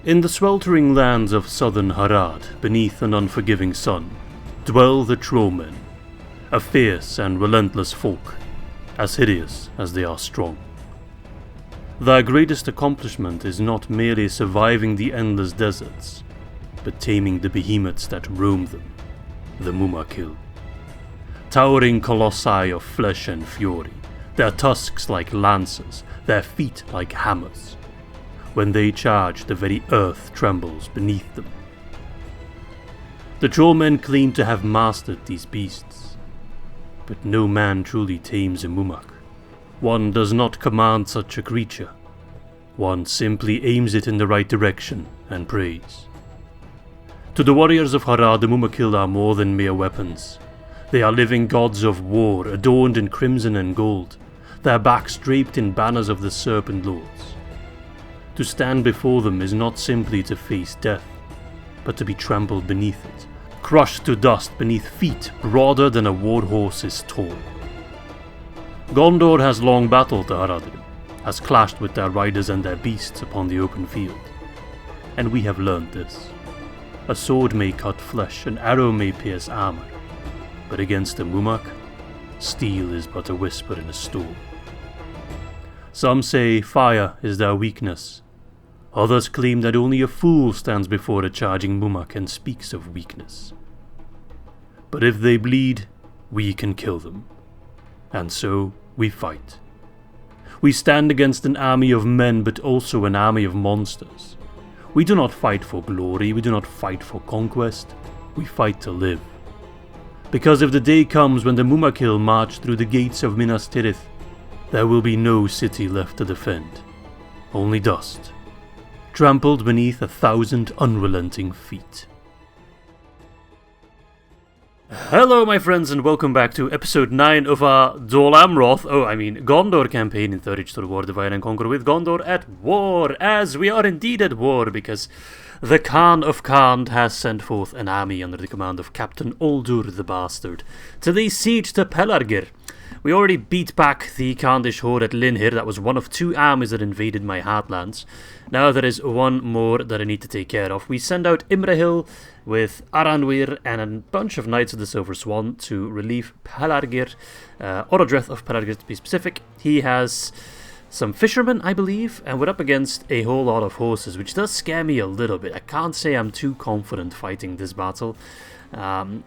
In the sweltering lands of southern Harad, beneath an unforgiving sun, dwell the Trollmen, a fierce and relentless folk, as hideous as they are strong. Their greatest accomplishment is not merely surviving the endless deserts, but taming the behemoths that roam them, the MUMAKIL. Towering colossi of flesh and fury, their tusks like lances, their feet like hammers. When they charge, the very earth trembles beneath them. The Trollmen claim to have mastered these beasts, but no man truly tames a MUMAK. One does not command such a creature. One simply aims it in the right direction and prays. To the warriors of Harad, the MUMAKIL are more than mere weapons. They are living gods of war, adorned in crimson and gold, their backs draped in banners of the Serpent Lords. To stand before them is not simply to face death, but to be trampled beneath it, crushed to dust beneath feet broader than a warhorse is tall. Gondor has long battled the Haradrim, has clashed with their riders and their beasts upon the open field. And we have learned this. A sword may cut flesh, an arrow may pierce armor, but against a MUMAK, steel is but a whisper in a storm. Some say fire is their weakness. Others claim that only a fool stands before a charging MUMAK and speaks of weakness. But if they bleed, we can kill them. And so we fight. We stand against an army of men, but also an army of monsters. We do not fight for glory, we do not fight for conquest, we fight to live. Because if the day comes when the MUMAKIL march through the gates of Minas Tirith, there will be no city left to defend. Only dust, trampled beneath 1,000 unrelenting feet. Hello my friends and welcome back to episode 9 of our Gondor campaign in 3rd Age to the War, Divide and Conquer with Gondor at war, as we are indeed at war because the Khan of Khan has sent forth an army under the command of Captain Uldur the Bastard to lay siege to Pelargir. We already beat back the Khandish horde at Linhir. That was one of 2 armies that invaded my heartlands. Now there is one more that I need to take care of. We send out Imrahil with Aranwyr and a bunch of Knights of the Silver Swan to relieve Pelargir, Orodreth of Pelargir to be specific. He has some fishermen, I believe, and we're up against a whole lot of horses, which does scare me a little bit. I can't say I'm too confident fighting this battle,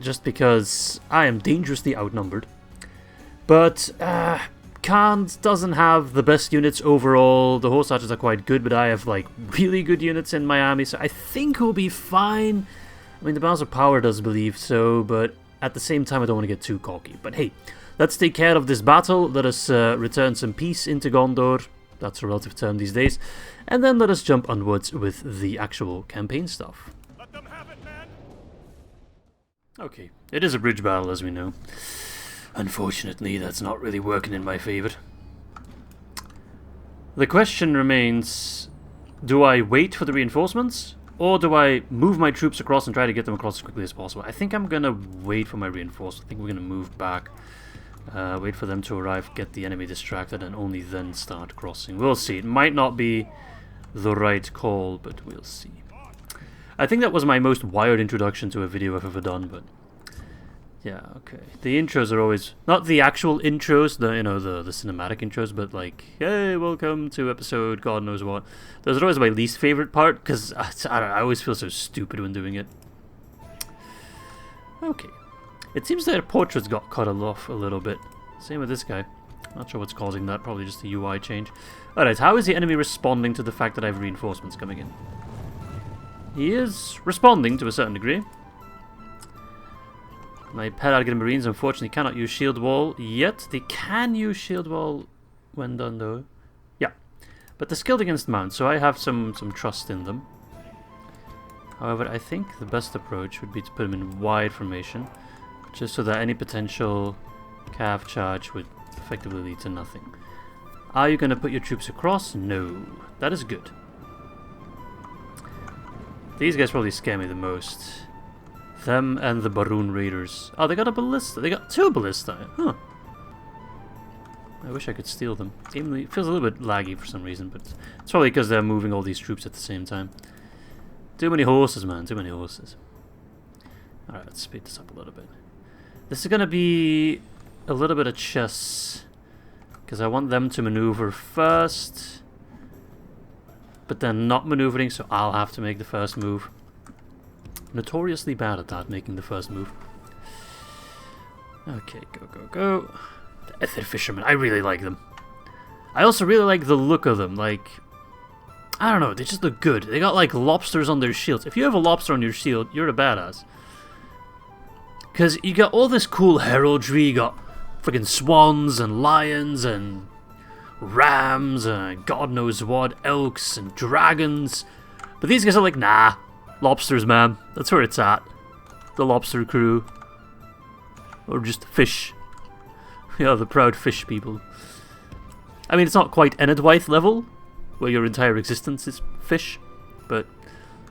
just because I am dangerously outnumbered. But Khan doesn't have the best units overall. The horse archers are quite good, but I have like really good units in my army, so I think we'll be fine. I mean, the balance of power does believe so, but at the same time I don't want to get too cocky. But hey, let's take care of this battle. Let us return some peace into Gondor. That's a relative term these days. And then let us jump onwards with the actual campaign stuff. Let them have it, man. Okay, it is a bridge battle, as we know. Unfortunately, that's not really working in my favor. The question remains, do I wait for the reinforcements? Or do I move my troops across and try to get them across as quickly as possible? I think I'm going to wait for my reinforcements. I think we're going to move back, wait for them to arrive, get the enemy distracted, and only then start crossing. We'll see. It might not be the right call, but we'll see. I think that was my most wired introduction to a video I've ever done, but yeah, okay. The intros are always not the actual intros, the the cinematic intros, but like, hey, welcome to episode God knows what. Those are always my least favorite part because I always feel so stupid when doing it. Okay, it seems their portraits got cut off a little bit. Same with this guy. Not sure what's causing that. Probably just a UI change. All right, how is the enemy responding to the fact that I have reinforcements coming in? He is responding to a certain degree. My Pelargir Marines unfortunately cannot use Shield Wall yet. They can use Shield Wall when done though. Yeah. But they're skilled against mounts, so I have some trust in them. However, I think the best approach would be to put them in wide formation, just so that any potential cav charge would effectively lead to nothing. Are you going to put your troops across? No. That is good. These guys probably scare me the most. Them and the Baroon Raiders. Oh, they got a ballista. They got 2 ballista. Huh. I wish I could steal them. It feels a little bit laggy for some reason, but it's probably because they're moving all these troops at the same time. Too many horses, man. Too many horses. Alright, let's speed this up a little bit. This is going to be a little bit of chess. Because I want them to maneuver first. But then not maneuvering, so I'll have to make the first move. Notoriously bad at that, making the first move. Okay, go, go, go. The Ether Fishermen, I really like them. I also really like the look of them, like... I don't know, they just look good. They got like lobsters on their shields. If you have a lobster on your shield, you're a badass. Because you got all this cool heraldry, you got freaking swans and lions and rams and god knows what, elks and dragons. But these guys are like, nah, lobsters, man. That's where it's at. The lobster crew. Or just fish. Yeah, the proud fish people. I mean, it's not quite Enedwythe level, where your entire existence is fish, but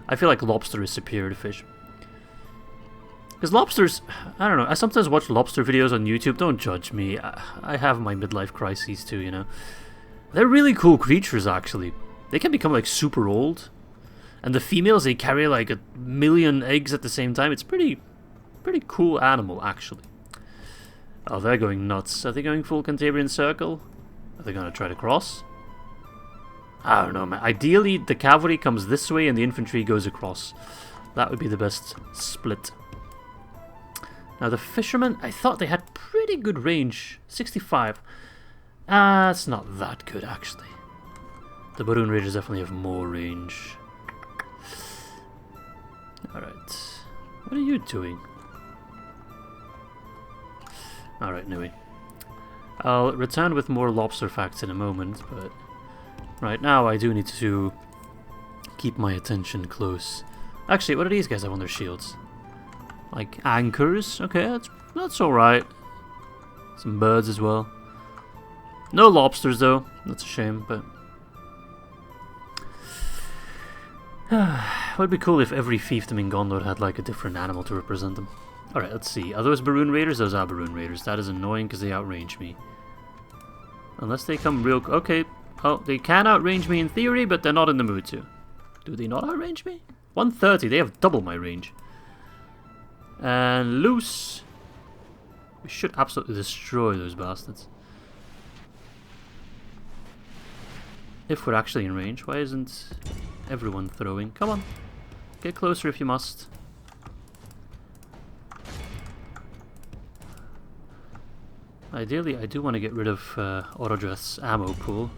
I feel like lobster is superior to fish. Because lobsters, I don't know, I sometimes watch lobster videos on YouTube, don't judge me, I have my midlife crises too, you know. They're really cool creatures, actually. They can become like super old, and the females, they carry like 1,000,000 eggs at the same time. It's pretty cool animal, actually. Oh, they're going nuts. Are they going full Cantabrian Circle? Are they going to try to cross? I don't know, man. Ideally, the cavalry comes this way and the infantry goes across. That would be the best split. Now, the fishermen, I thought they had pretty good range. 65. It's not that good, actually. The Baroon Raiders definitely have more range. Alright. What are you doing? Alright, anyway. I'll return with more lobster facts in a moment, but right now I do need to keep my attention close. Actually, what are these guys have on their shields? Like anchors? Okay, that's alright. Some birds as well. No lobsters though, that's a shame, but... it would be cool if every fiefdom in Gondor had like a different animal to represent them. Alright, let's see. Are those Baroon Raiders? Those are Baroon Raiders. That is annoying because they outrange me. Unless they come real... Okay. Oh, they can outrange me in theory, but they're not in the mood to. Do they not outrange me? 130. They have double my range. And loose. We should absolutely destroy those bastards. If we're actually in range. Why isn't everyone throwing? Come on. Get closer if you must. Ideally, I do want to get rid of Orodreth's ammo pool.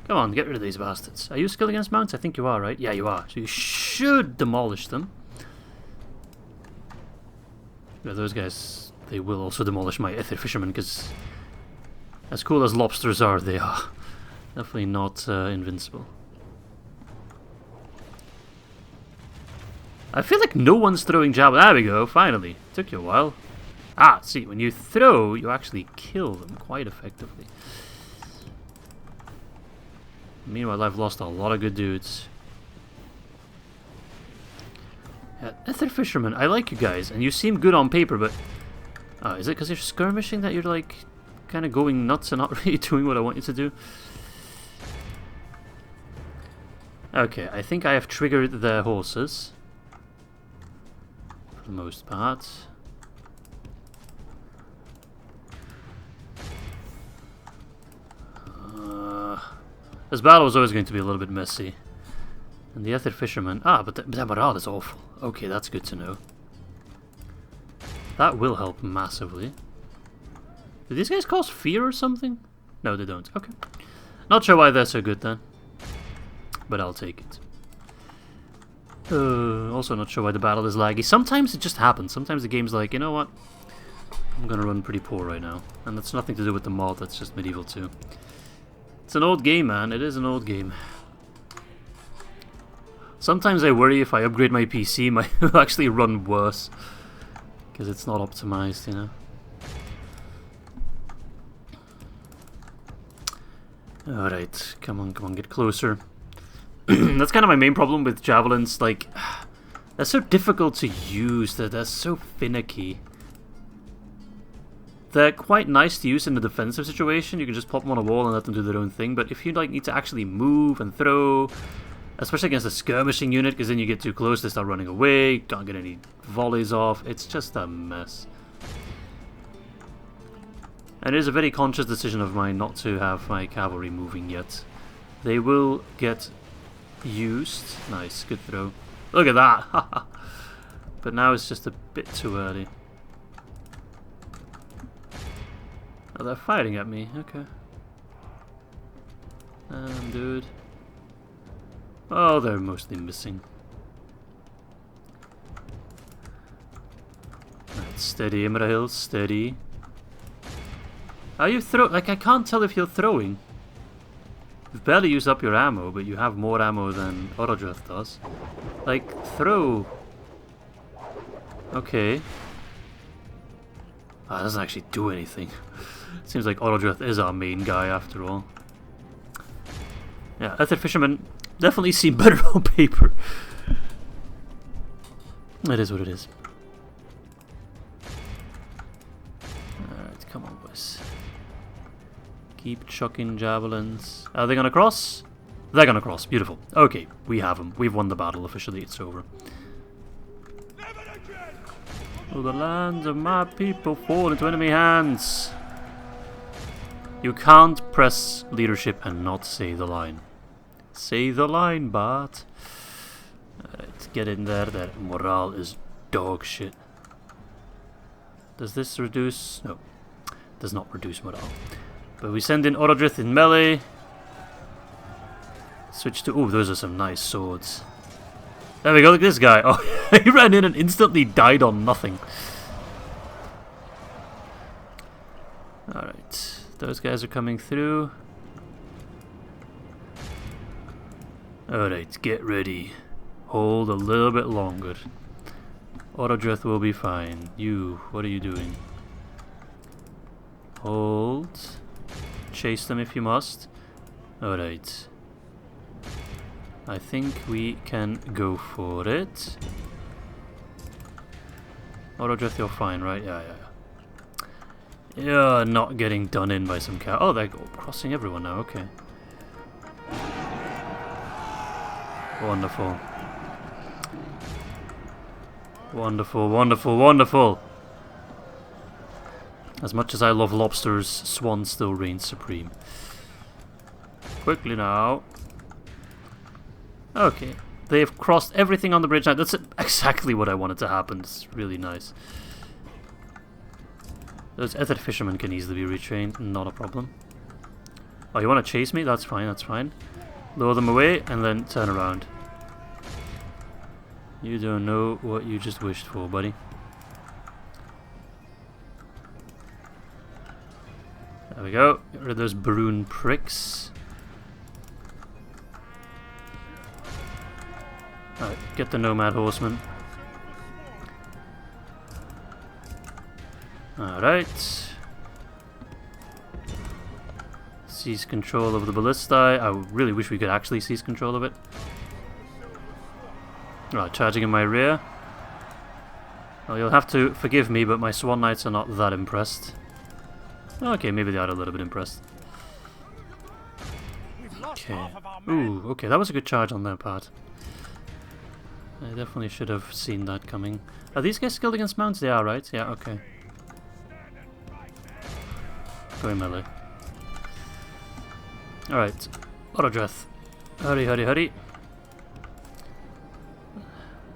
Come on, get rid of these bastards. Are you skilled against mounts? I think you are, right? Yeah, you are. So you should demolish them. Yeah, those guys, they will also demolish my Ether Fishermen, because as cool as lobsters are, they are definitely not invincible. I feel like no one's throwing javelin. There we go, finally. Took you a while. Ah, see, when you throw, you actually kill them quite effectively. Meanwhile, I've lost a lot of good dudes. Yeah, Ether Fishermen, I like you guys, and you seem good on paper, but... is it because you're skirmishing that you're, like, kind of going nuts and not really doing what I want you to do? Okay, I think I have triggered the horses. For the most part. This battle is always going to be a little bit messy. And the Ether Fisherman... Ah, but the Barad is awful. Okay, that's good to know. That will help massively. Do these guys cause fear or something? No, they don't. Okay. Not sure why they're so good then. But I'll take it. Also not sure why the battle is laggy. Sometimes it just happens. Sometimes the game's like, you know what? I'm gonna run pretty poor right now. And that's nothing to do with the mod, that's just Medieval 2. It's an old game, man. It is an old game. Sometimes I worry if I upgrade my PC, it might actually run worse. Because it's not optimized, you know. Alright, come on, get closer. That's kind of my main problem with javelins, like... They're so difficult to use, they're so finicky. they're quite nice to use in a defensive situation. You can just pop them on a wall and let them do their own thing. But if you like need to actually move and throw, especially against a skirmishing unit, because then you get too close, they start running away, can't get any volleys off. It's just a mess. And it is a very conscious decision of mine not to have my cavalry moving yet. They will get used. Nice, good throw. Look at that! But now it's just a bit too early. Oh, they're firing at me, okay. Dude. Oh, they're mostly missing. Right, steady, MUMAKIL, steady. Are you like, I can't tell if you're throwing. You've barely used up your ammo, but you have more ammo than Osgiliath does. Like, throw. Okay. Ah, it doesn't actually do anything. Seems like Osgiliath is our main guy after all. Yeah, Ether Fishermen definitely seem better on paper. It is what it is. Alright, come on, boys. Keep chucking javelins. Are they gonna cross? They're gonna cross. Beautiful. Okay, we have them. We've won the battle officially. It's over. Will the lands of my people fall into enemy hands? You can't press leadership and not say the line. Say the line, Bart. Alright, get in there. Their morale is dog shit. Does this reduce? No, does not reduce morale. But we send in Osgiliath in melee. Switch to... Oh, those are some nice swords. There we go, look at this guy. Oh, he ran in and instantly died on nothing. Alright, those guys are coming through. Alright, get ready. Hold a little bit longer. Osgiliath will be fine. You, what are you doing? Hold. Chase them if you must. Alright. I think we can go for it. Osgiliath, you're fine, right? Yeah. You're not getting done in by some cow. Oh, they're crossing everyone now, okay. Wonderful. Wonderful, wonderful, wonderful! As much as I love lobsters, Swan still reigns supreme. Quickly now. Okay. They have crossed everything on the bridge now. That's exactly what I wanted to happen. It's really nice. Those Ether Fishermen can easily be retrained. Not a problem. Oh, you want to chase me? That's fine, that's fine. Lure them away and then turn around. You don't know what you just wished for, buddy. There we go. Get rid of those Baroon pricks. Alright, get the Nomad Horseman. Alright. Seize control of the Ballistae. I really wish we could actually seize control of it. Right, charging in my rear. Well, you'll have to forgive me, but my Swan Knights are not that impressed. Okay, maybe they are a little bit impressed. Okay. Ooh, okay, that was a good charge on their part. I definitely should have seen that coming. Are these guys skilled against mounts? They are, right? Yeah, okay. Going melee. Alright. Osgiliath. Hurry, hurry, hurry.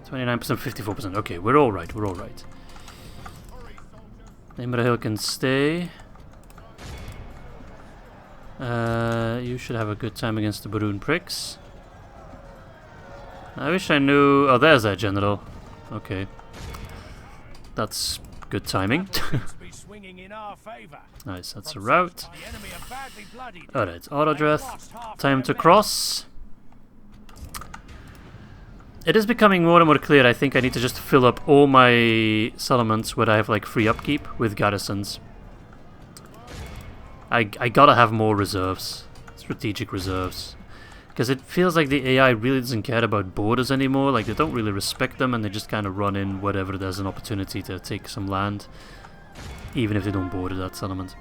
29%, 54%. Okay, we're alright, we're alright. MUMAKIL can stay. You should have a good time against the Baroon pricks. I wish I knew... Oh, there's that general. Okay. That's good timing. Nice, that's a route. Alright, Osgiliath. Time to cross. It is becoming more and more clear. I think I need to just fill up all my settlements where I have like free upkeep with garrisons. I gotta have more reserves. Strategic reserves. Because it feels like the AI really doesn't care about borders anymore. Like, they don't really respect them and they just kind of run in wherever there's an opportunity to take some land. even if they don't border that settlement.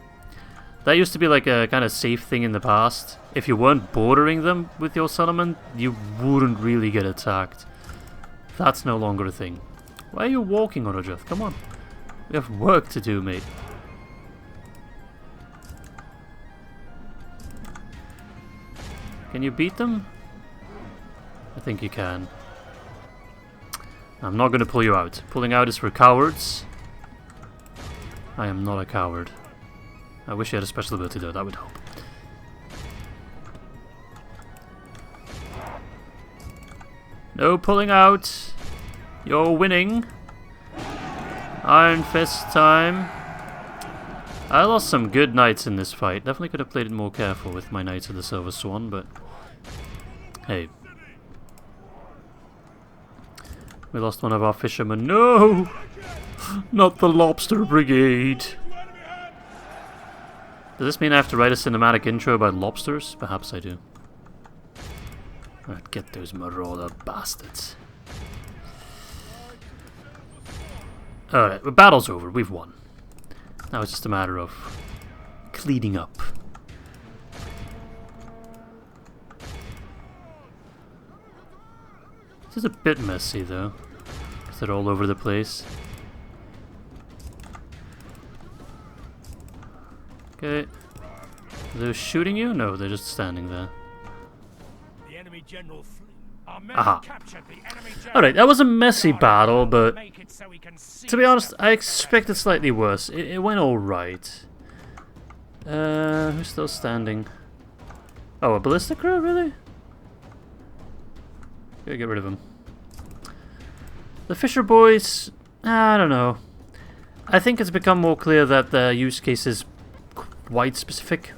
That used to be like a kind of safe thing in the past. If you weren't bordering them with your settlement, you wouldn't really get attacked. That's no longer a thing. Why are you walking, Orojeth? Come on. We have work to do, mate. Can you beat them? I think you can. I'm not going to pull you out. Pulling out is for cowards. I am not a coward. I wish you had a special ability though, that would help. No pulling out. You're winning. Iron Fist time. I lost some good knights in this fight. Definitely could have played it more careful with my Knights of the Silver Swan, but hey. We lost one of our fishermen. No! Not the Lobster Brigade. Does this mean I have to write a cinematic intro about lobsters? Perhaps I do. Alright, get those marauder bastards. Alright, the battle's over. We've won. Now it's just a matter of cleaning up. This is a bit messy though, because they're all over the place. Okay. Are they shooting you? No, they're just standing there. The enemy general aha. Alright, that was a messy battle, but to be honest, I expected slightly worse. It went alright. Who's still standing? Oh, a ballistic crew? Really? Gotta get rid of him. The Fisher Boys, I don't know. I think it's become more clear that the use case is quite specific,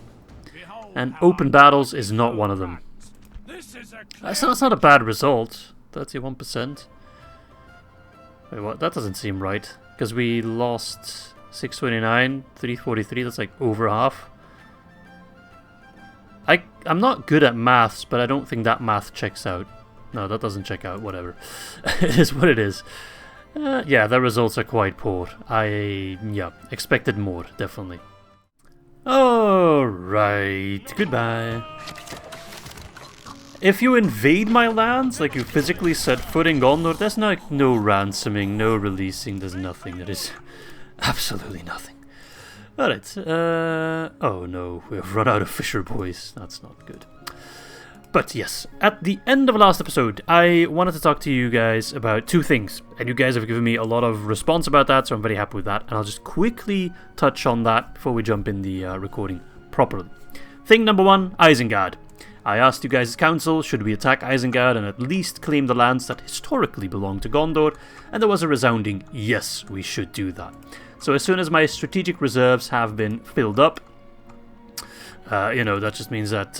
and open battles is not one of them. That's not a bad result. 31%. Wait, what? That doesn't seem right. Because we lost 629, 343. That's like over half. I'm not good at maths, but I don't think that math checks out. No, that doesn't check out. Whatever. It is what it is. Yeah, the results are quite poor. Yeah, expected more, definitely. Alright, goodbye. If you invade my lands, like you physically set foot in Gondor, there's no ransoming, no releasing, there's nothing. There is absolutely nothing. Alright, oh no, we have run out of Fisher Boys. That's not good. But yes, at the end of last episode, I wanted to talk to you guys about two things. And you guys have given me a lot of response about that, so I'm very happy with that. And I'll just quickly touch on that before we jump in the recording properly. Thing number one, Isengard. I asked you guys' council, should we attack Isengard and at least claim the lands that historically belong to Gondor? And there was a resounding, yes, we should do that. So as soon as my strategic reserves have been filled up, you know, that just means that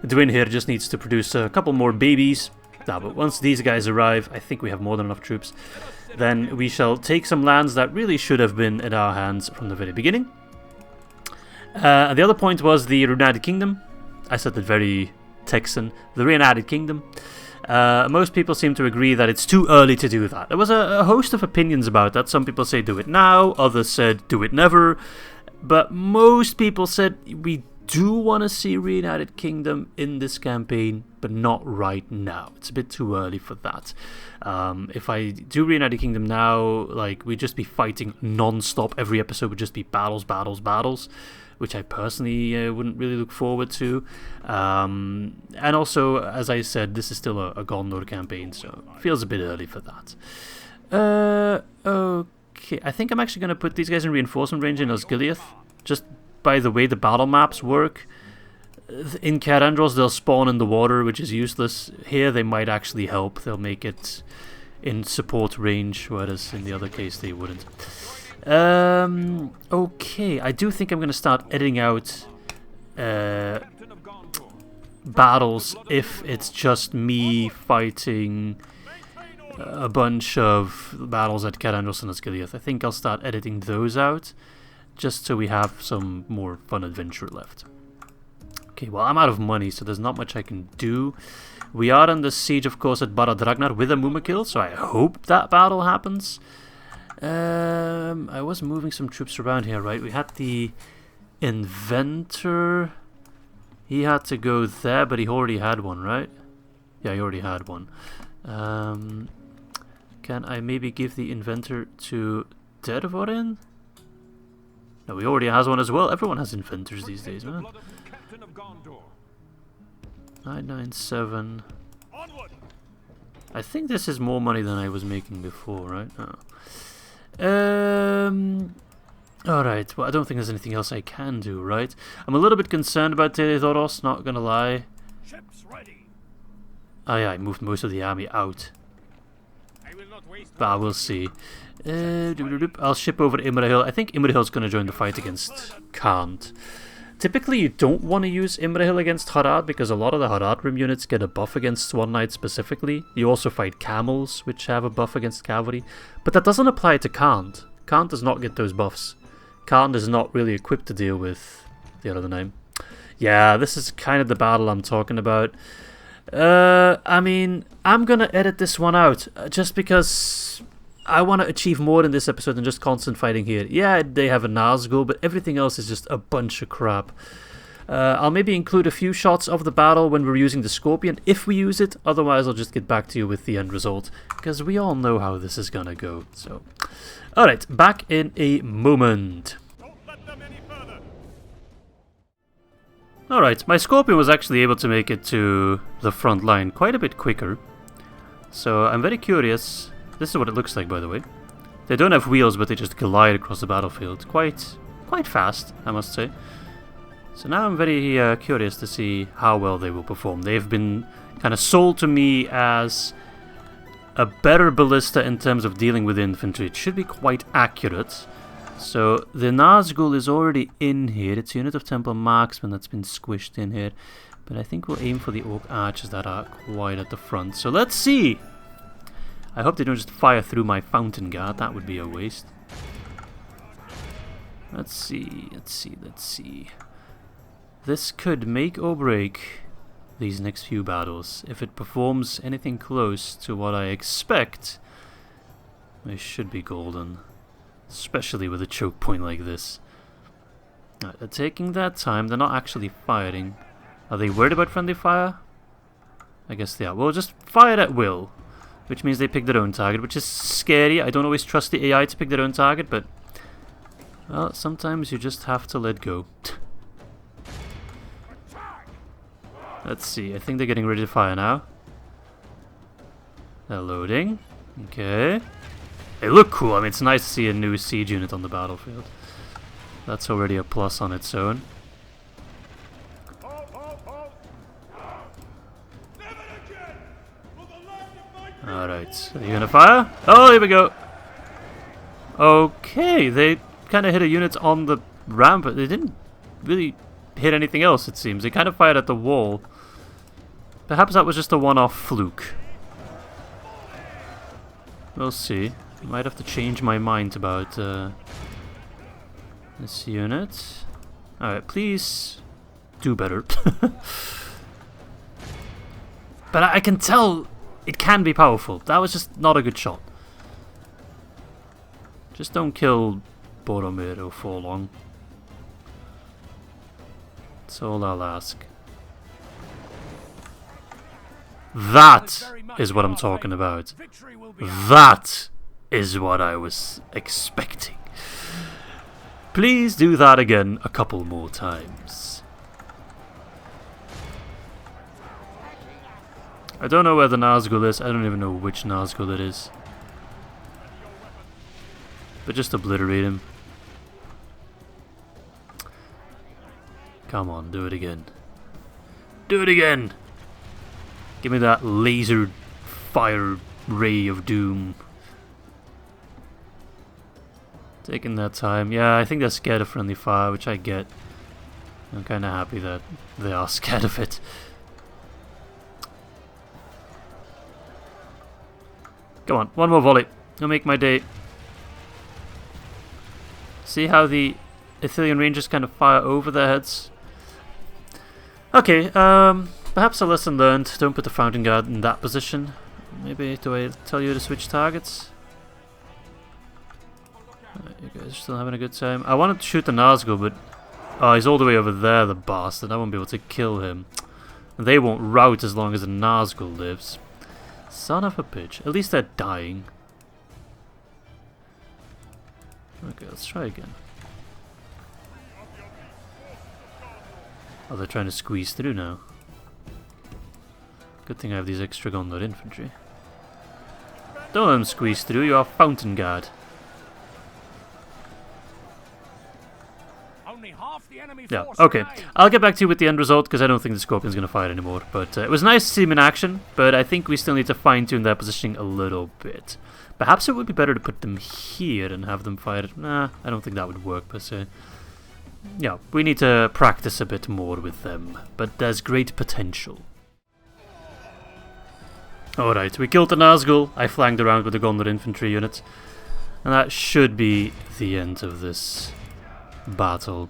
Dwyn here just needs to produce a couple more babies. But once these guys arrive, I think we have more than enough troops. Then we shall take some lands that really should have been in our hands from the very beginning. The other point was the Reunited Kingdom. I said that very Texan. The Reunited Kingdom. Most people seem to agree that it's too early to do that. There was a host of opinions about that. Some people say do it now. Others said do it never. But most people said we do want to see Reunited Kingdom in this campaign, but not right now. It's a bit too early for that. If I do Reunited Kingdom now, like, we'd just be fighting non-stop. Every episode would just be battles, battles, battles, which I personally wouldn't really look forward to. And also, as I said, this is still a Gondor campaign, so it feels a bit early for that. Okay, I think I'm actually going to put these guys in reinforcement range in Osgiliath, just by the way the battle maps work. In Cair Andros, they'll spawn in the water, which is useless. Here, they might actually help. They'll make it in support range, whereas in the other case, they wouldn't. Okay, I do think I'm going to start editing out battles if it's just me fighting a bunch of battles at Cair Andros and Osgiliath. I think I'll start editing those out, just so we have some more fun adventure left. Okay, well, I'm out of money, so there's not much I can do. We are under siege, of course, at Barad Ragnar with a MUMAKIL, so I hope that battle happens. I was moving some troops around here, right? We had the inventor. He had to go there, but he already had one, right? Yeah, he already had one. Can I maybe give the inventor to Dervorin? No, he already has one as well. Everyone has inventors these days, man. 997. I think this is more money than I was making before, right? Oh. Alright, well I don't think there's anything else I can do, right? I'm a little bit concerned about Telethoros, not gonna lie. Ships ready. Oh yeah, I moved most of the army out. But we'll see. I'll ship over to Imrahil. I think Imrahil's gonna join the fight against Khand. Typically you don't want to use Imrahil against Harad because a lot of the Haradrim units get a buff against Swan Knight specifically. You also fight camels, which have a buff against cavalry. But that doesn't apply to Khand. Khand does not get those buffs. Khand is not really equipped to deal with the other name. Yeah, this is kind of the battle I'm talking about. I mean, I'm gonna edit this one out just because I want to achieve more in this episode than just constant fighting here. Yeah, they have a Nazgul, but everything else is just a bunch of crap. I'll maybe include a few shots of the battle when we're using the Scorpion, if we use it. Otherwise, I'll just get back to you with the end result, because we all know how this is gonna go. So, alright, back in a moment. Alright, my Scorpion was actually able to make it to the front line quite a bit quicker. So, I'm very curious. This is what it looks like, by the way. They don't have wheels, but they just glide across the battlefield. Quite fast, I must say. So now I'm very curious to see how well they will perform. They've been kind of sold to me as a better ballista in terms of dealing with infantry. It should be quite accurate. So the Nazgul is already in here. It's a unit of Temple Marksmen that's been squished in here. But I think we'll aim for the Orc Archers that are quite at the front. So let's see! I hope they don't just fire through my Fountain Guard. That would be a waste. Let's see. This could make or break these next few battles. If it performs anything close to what I expect, they should be golden. Especially with a choke point like this. Right, they're taking their time. They're not actually firing. Are they worried about friendly fire? I guess they are. Well, just fire at will. Which means they pick their own target, which is scary. I don't always trust the AI to pick their own target, but... well, sometimes you just have to let go. Let's see, I think they're getting ready to fire now. They're loading. Okay. They look cool. I mean, it's nice to see a new siege unit on the battlefield. That's already a plus on its own. Alright, are you gonna fire? Oh, here we go! Okay, they kind of hit a unit on the ramp, but they didn't really hit anything else, it seems. They kind of fired at the wall. Perhaps that was just a one-off fluke. We'll see. I might have to change my mind about this unit. Alright, please do better. But I can tell it can be powerful. That was just not a good shot. Just don't kill Boromir for long. That's all I'll ask. That is what I'm talking about. That is what I was expecting. Please do that again a couple more times. I don't know where the Nazgul is. I don't even know which Nazgul it is. But just obliterate him. Come on, do it again. Do it again! Give me that laser fire ray of doom. Taking that time. Yeah, I think they're scared of friendly fire, which I get. I'm kind of happy that they are scared of it. Come on, one more volley. It'll make my day. See how the Ithilien Rangers kind of fire over their heads? Okay, perhaps a lesson learned. Don't put the Fountain Guard in that position. Maybe, do I tell you to switch targets? You guys are still having a good time. I wanted to shoot the Nazgul, but... Oh, he's all the way over there, the bastard. I won't be able to kill him. They won't rout as long as the Nazgul lives. Son of a bitch. At least they're dying. Okay, let's try again. Oh, they're trying to squeeze through now. Good thing I have these extra Gondor infantry. Don't let them squeeze through, you are Fountain Guard. Yeah, okay. I'll get back to you with the end result, because I don't think the Scorpion's going to fight anymore. But it was nice to see him in action, but I think we still need to fine-tune their positioning a little bit. Perhaps it would be better to put them here and have them fight it. Nah, I don't think that would work per se. Yeah, we need to practice a bit more with them, but there's great potential. Alright, we killed the Nazgul. I flanked around with the Gondor infantry unit. And that should be the end of this battle.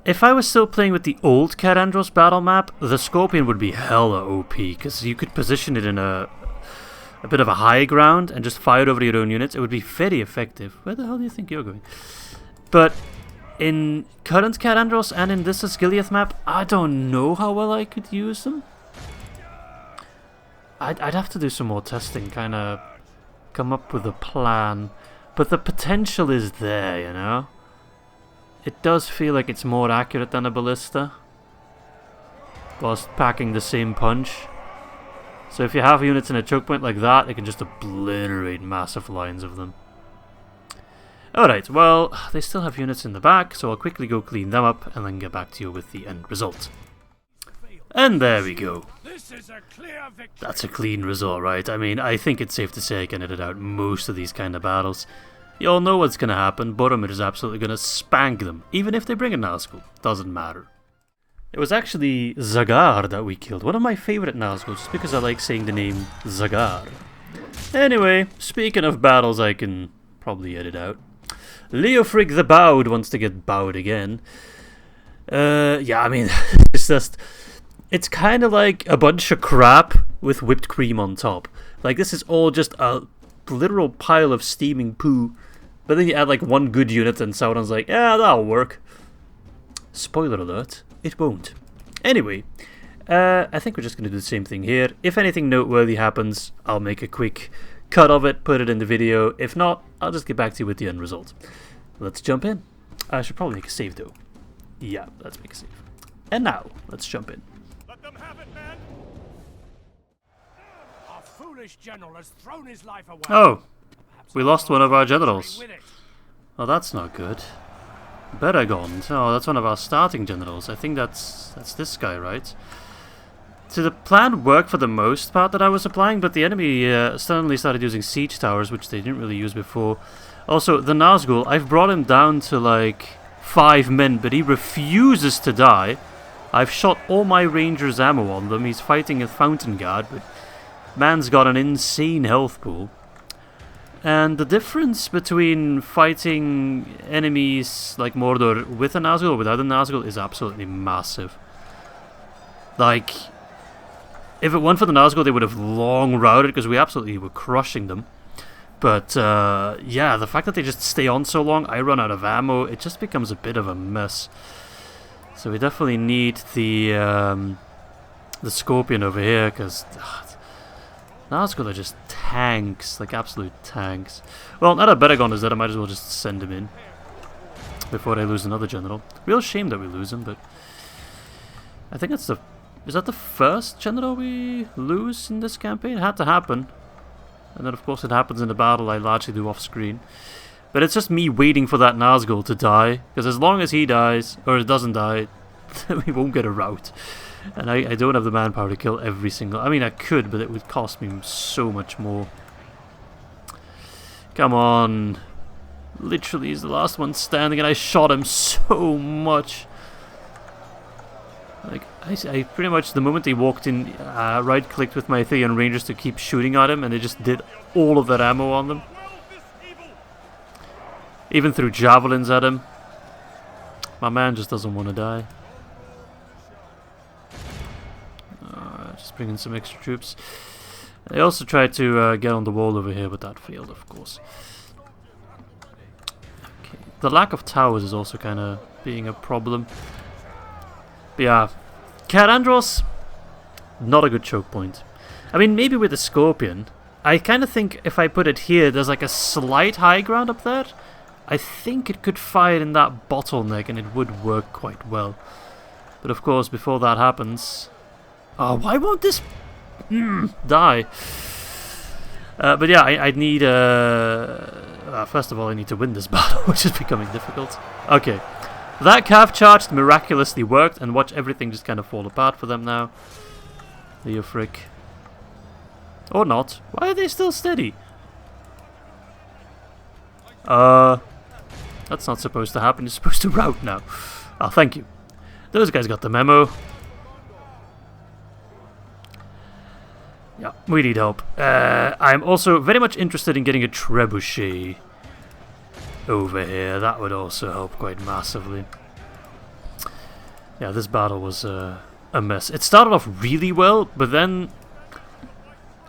If I was still playing with the old Cair Andros battle map, the Scorpion would be hella OP, because you could position it in a bit of a high ground and just fire over your own units. It would be very effective. Where the hell do you think you're going? But in current Cair Andros and in this Osgiliath map, I don't know how well I could use them. I'd have to do some more testing, kind of come up with a plan. But the potential is there, you know? It does feel like it's more accurate than a ballista, whilst packing the same punch. So if you have units in a choke point like that, it can just obliterate massive lines of them. Alright, well, they still have units in the back, so I'll quickly go clean them up and then get back to you with the end result. And there we go. That's a clean result, right? I mean, I think it's safe to say I can edit out most of these kind of battles. You all know what's going to happen. Boromir is absolutely going to spank them, even if they bring a Nazgul. Doesn't matter. It was actually Zagar that we killed. One of my favourite Nazgul, just because I like saying the name Zagar. Anyway, speaking of battles I can probably edit out. Leofric the Bowed wants to get bowed again. Yeah, I mean, it's just... It's kind of like a bunch of crap with whipped cream on top. Like, this is all just a literal pile of steaming poo. But then you add like one good unit and Sauron's like, yeah, that'll work. Spoiler alert, it won't. Anyway, I think we're just going to do the same thing here. If anything noteworthy happens, I'll make a quick cut of it, put it in the video. If not, I'll just get back to you with the end result. Let's jump in. I should probably make a save though. Yeah, let's make a save. And now, let's jump in. Let them have it, man. Our foolish general has thrown his life away. Oh, we lost one of our generals. Well, that's not good. Barad. Oh, that's one of our starting generals. I think that's this guy, right? So the plan worked for the most part that I was applying, but the enemy suddenly started using siege towers, which they didn't really use before. Also, the Nazgul, I've brought him down to like 5 men, but he refuses to die. I've shot all my Rangers' ammo on them. He's fighting a Fountain Guard, but man's got an insane health pool. And the difference between fighting enemies like Mordor with a Nazgul or without a Nazgul is absolutely massive. Like, if it weren't for the Nazgul, they would have long routed because we absolutely were crushing them. But, yeah, the fact that they just stay on so long, I run out of ammo, it just becomes a bit of a mess. So we definitely need the Scorpion over here, because Nazgul are just tanks, like absolute tanks. Well, now that Barad is dead, I might as well just send him in before I lose another general. Real shame that we lose him, but I think that's the... Is that the first general we lose in this campaign? It had to happen. And then of course it happens in the battle I largely do off screen. But it's just me waiting for that Nazgul to die, because as long as he dies, or it doesn't die, we won't get a rout. And I don't have the manpower to kill every single... I mean, I could, but it would cost me so much more. Come on. Literally, he's the last one standing, and I shot him so much. Like, I pretty much, the moment he walked in, right-clicked with my Athenian Rangers to keep shooting at him, and they just did all of that ammo on them. Even threw javelins at him. My man just doesn't want to die. Just bring in some extra troops. They also tried to get on the wall over here, but that failed, of course. the lack of towers is also kind of being a problem. But yeah, Cair Andros, not a good choke point. I mean, maybe with the Scorpion, I kind of think if I put it here, there's like a slight high ground up there. I think it could fire in that bottleneck and it would work quite well. But of course, before that happens... Oh, why won't this die? But yeah, I need... first of all, I need to win this battle, which is becoming difficult. Okay. That calf charge miraculously worked, and watch everything just kind of fall apart for them now. Leofric. Or not. Why are they still steady? That's not supposed to happen. You're supposed to rout now. Ah, thank you. Those guys got the memo. Yeah, we need help. I'm also very much interested in getting a trebuchet over here. That would also help quite massively. Yeah, this battle was a mess. It started off really well, but then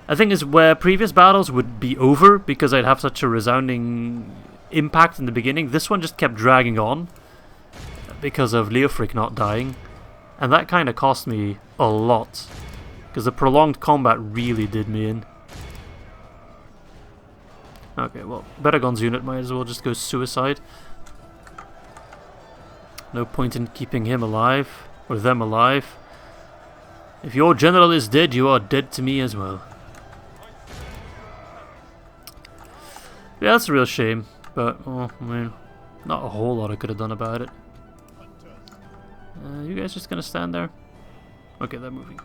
I think is where previous battles would be over because I'd have such a resounding impact in the beginning. This one just kept dragging on because of Leofric not dying, and that kind of cost me a lot because the prolonged combat really did me in. Okay, well, Baragon's unit might as well just go suicide. No point in keeping him alive, or them alive. If your general is dead, you are dead to me as well. Yeah, that's a real shame, but, oh, I mean, not a whole lot I could have done about it. You guys just gonna stand there? Okay, they're moving.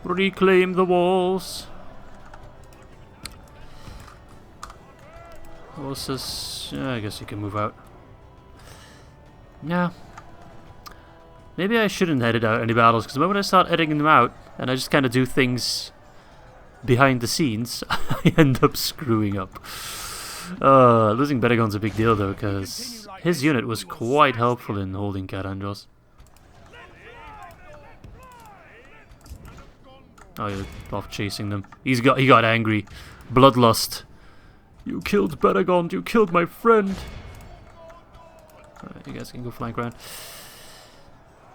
Reclaim the walls. Horses. Yeah, I guess you can move out. Yeah. Maybe I shouldn't edit out any battles, because the moment I start editing them out, and I just kind of do things behind the scenes, I end up screwing up. Losing Baragon's a big deal, though, because his unit was quite helpful in holding Cair Andros. Oh, you're off chasing them. He got angry. Bloodlust. You killed Baragon. You killed my friend. Alright, you guys can go flank around.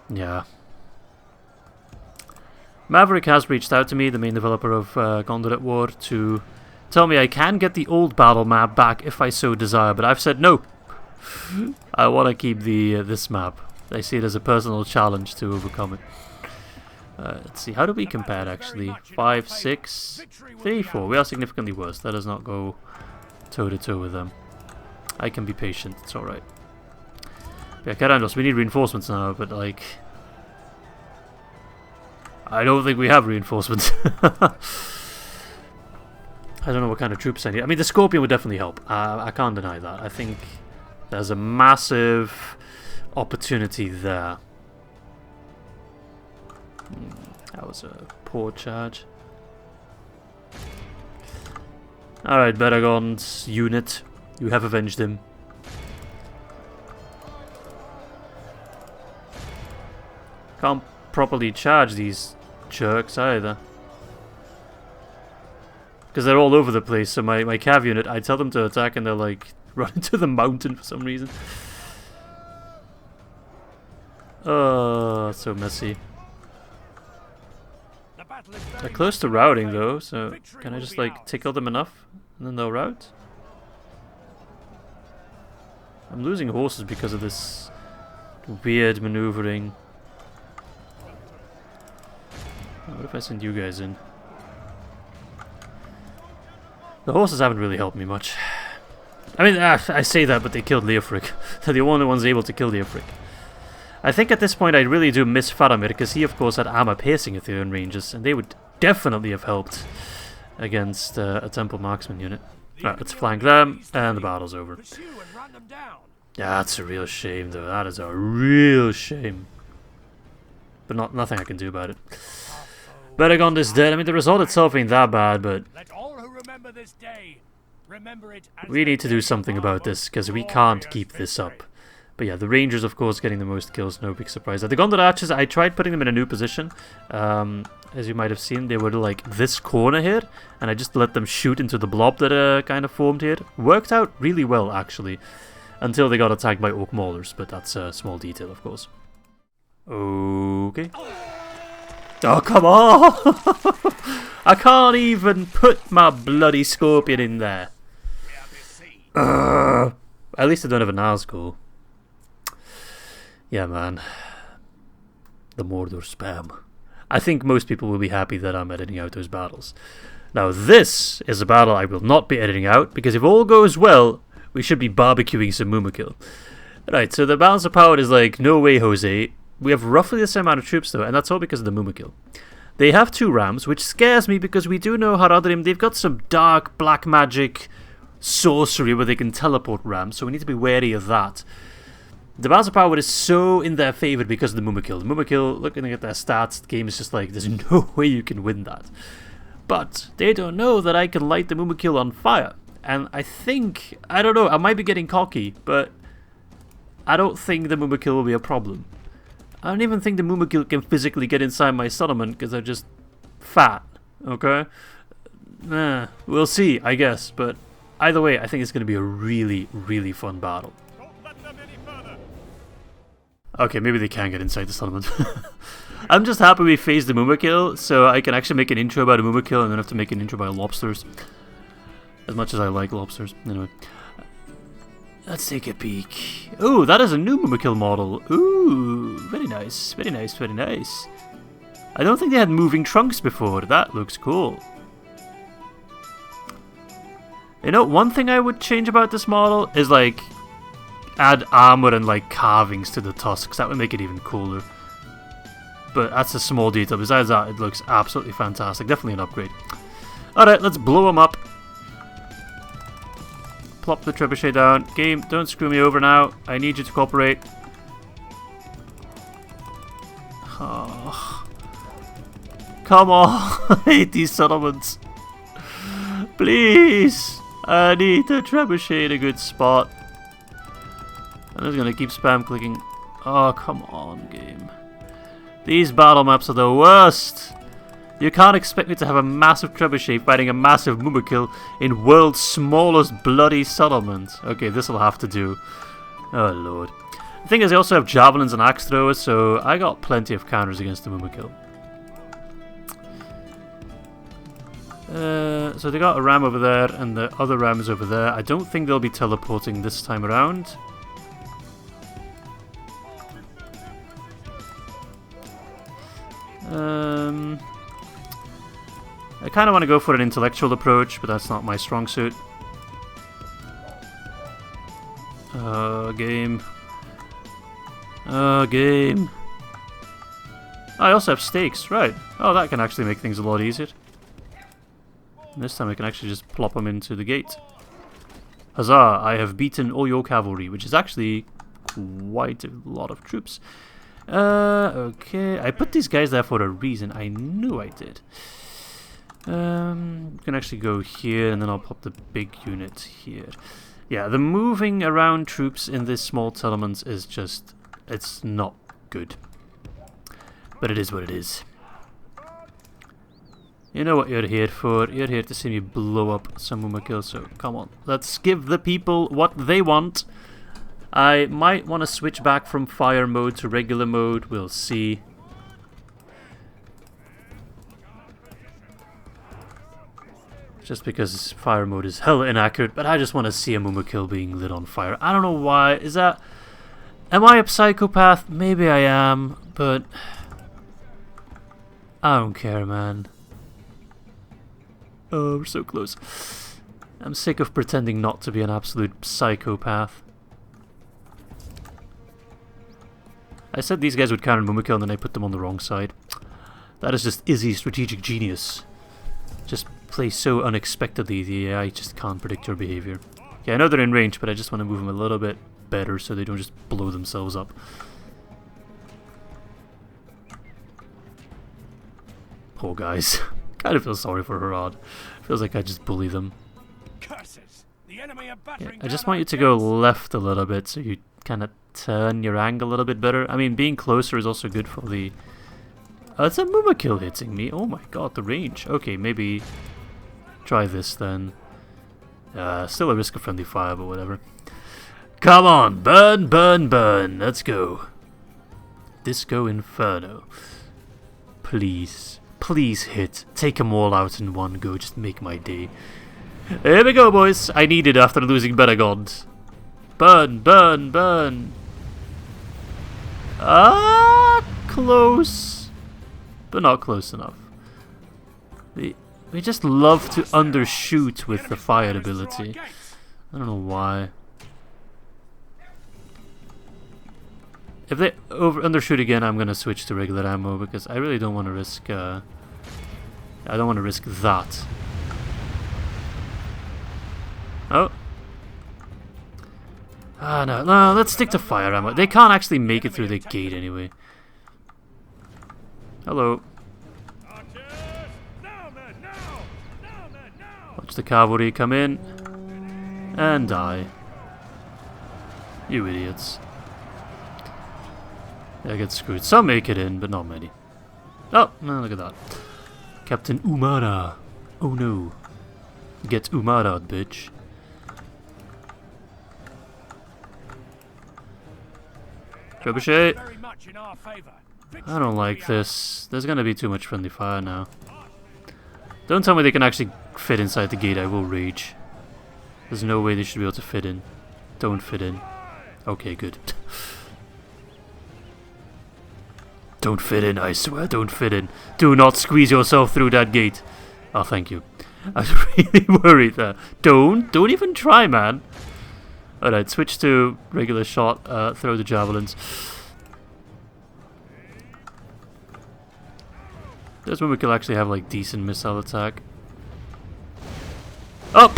Yeah. Maverick has reached out to me, the main developer of Gondor at War, to tell me I can get the old battle map back if I so desire, but I've said no. I want to keep the this map. I see it as a personal challenge to overcome it. Let's see, how do we compare actually? 5, 6, 3, 4. We are significantly worse. Let us not go toe-to-toe with them. I can be patient, it's alright. Yeah, Cair Andros, we need reinforcements now, but like... I don't think we have reinforcements. I don't know what kind of troops I need. I mean, the Scorpion would definitely help. I can't deny that. I think there's a massive opportunity there. That was a poor charge. Alright, Baragon's unit. You have avenged him. Can't properly charge these jerks either. Because they're all over the place, so my cav unit, I tell them to attack and they're like, run into the mountain for some reason. Oh, so messy. They're close to routing though, so can I just like tickle them enough and then they'll rout? I'm losing horses because of this weird maneuvering. What if I send you guys in? The horses haven't really helped me much. I mean, I say that, but they killed Leofric. They're the only ones able to kill Leofric. I think at this point I really do miss Faramir, because he of course had armor-piercing Ethereal ranges, and they would definitely have helped against a Temple Marksman unit. Alright, let's flank them, and the battle's over. Yeah, that's a real shame though, that is a real shame. But nothing I can do about it. Baragon is dead. I mean, the result itself ain't that bad, but we need to do something about this, because we can't keep this up. But yeah, the Rangers, of course, getting the most kills, no big surprise. The Gondor Archers, I tried putting them in a new position. As you might have seen, they were like this corner here, and I just let them shoot into the blob that kind of formed here. Worked out really well, actually, until they got attacked by Orc Maulers, but that's a small detail, of course. Okay. Oh, come on! I can't even put my bloody Scorpion in there. At least I don't have a Nazgul. Yeah, man. The Mordor spam. I think most people will be happy that I'm editing out those battles. Now, this is a battle I will not be editing out, because if all goes well, we should be barbecuing some MUMAKIL. Right, so the balance of power is like, no way, Jose. We have roughly the same amount of troops, though, and that's all because of the MUMAKIL. They have 2 rams, which scares me, because we do know Harondor, they've got some dark black magic sorcery where they can teleport rams, so we need to be wary of that. The balance of power is so in their favor because of the MUMAKIL. The MUMAKIL, looking at their stats, the game is just like, there's no way you can win that. But they don't know that I can light the MUMAKIL on fire. And I think, I don't know, I might be getting cocky, but I don't think the MUMAKIL will be a problem. I don't even think the MUMAKIL can physically get inside my settlement because they're just fat, okay? We'll see, I guess, but either way, I think it's going to be a really, really fun battle. Okay, maybe they can get inside the settlement. I'm just happy we phased the MUMAKIL, so I can actually make an intro about a MUMAKIL and then have to make an intro about lobsters. As much as I like lobsters. Anyway. Let's take a peek. Ooh, that is a new MUMAKIL model. Ooh, very nice, very nice, very nice. I don't think they had moving trunks before. That looks cool. You know, one thing I would change about this model is like add armor and like carvings to the tusks. That would make it even cooler. But that's a small detail. Besides that, it looks absolutely fantastic. Definitely an upgrade. Alright, let's blow them up. Plop the trebuchet down. Game, don't screw me over now. I need you to cooperate. Oh. Come on. I hate these settlements. Please. I need the trebuchet in a good spot. I'm just gonna keep spam clicking. Oh, come on, game. These battle maps are the worst. You can't expect me to have a massive trebuchet fighting a massive MUMAKIL in world's smallest bloody settlement. Okay, this'll have to do. Oh lord. The thing is, I also have javelins and axe throwers, so I got plenty of counters against the MUMAKIL. So they got a ram over there, and the other ram is over there. I don't think they'll be teleporting this time around. I kind of want to go for an intellectual approach, but that's not my strong suit. Game. Game. I also have stakes, right. Oh, that can actually make things a lot easier. And this time I can actually just plop them into the gate. Huzzah, I have beaten all your cavalry, which is actually quite a lot of troops. Okay, I put these guys there for a reason. I knew I did. We can actually go here, and then I'll pop the big unit here. Yeah, the moving around troops in this small settlements is just, it's not good. But it is what it is. You know what you're here for. You're here to see me blow up some MUMAKIL, so come on. Let's give the people what they want. I might want to switch back from fire mode to regular mode. We'll see. Just because fire mode is hella inaccurate, but I just want to see a MUMAKIL being lit on fire. I don't know why. Is that... Am I a psychopath? Maybe I am, but... I don't care, man. Oh, we're so close. I'm sick of pretending not to be an absolute psychopath. I said these guys would counter MUMAKIL and then I put them on the wrong side. That is just Izzy's strategic genius. Just play so unexpectedly, the AI just can't predict your behavior. Yeah, I know they're in range, but I just want to move them a little bit better so they don't just blow themselves up. Poor guys. Kind of feel sorry for Harad. Feels like I just bully them. Curses. The enemy are Yeah, battering I just down want you our to go gates. left a little bit so you kind of turn your angle a little bit better. I mean, being closer is also good for the... it's a MUMAKIL hitting me. Oh my god, the range. Okay, maybe try this then. Still a risk of friendly fire, but whatever. Come on, burn, burn, burn. Let's go. Disco Inferno. Please. Please hit. Take them all out in one go. Just make my day. Here we go, boys. I need it after losing Barad. Burn, burn, burn. Ah, close. But not close enough. We just love to undershoot with the fire ability. I don't know why. If they undershoot again, I'm gonna switch to regular ammo because I really don't want to risk. I don't want to risk that. Oh. Ah, no, no, let's stick to fire ammo. They can't actually make it through the gate anyway. Hello. Watch the cavalry come in and die. You idiots. Yeah, get screwed. Some make it in, but not many. Oh, no, look at that. Captain Umara. Oh no. Get Umara, bitch. Trebuchet. I don't like this. There's gonna be too much friendly fire now. Don't tell me they can actually fit inside the gate. I will rage. There's no way they should be able to fit in. Don't fit in. Okay, good. Don't fit in, I swear, don't fit in. Do not squeeze yourself through that gate. Oh, thank you. I was really worried there. Don't even try, man. Alright, switch to regular shot, throw the javelins. Does MUMAKIL actually have, like, decent missile attack? Oh!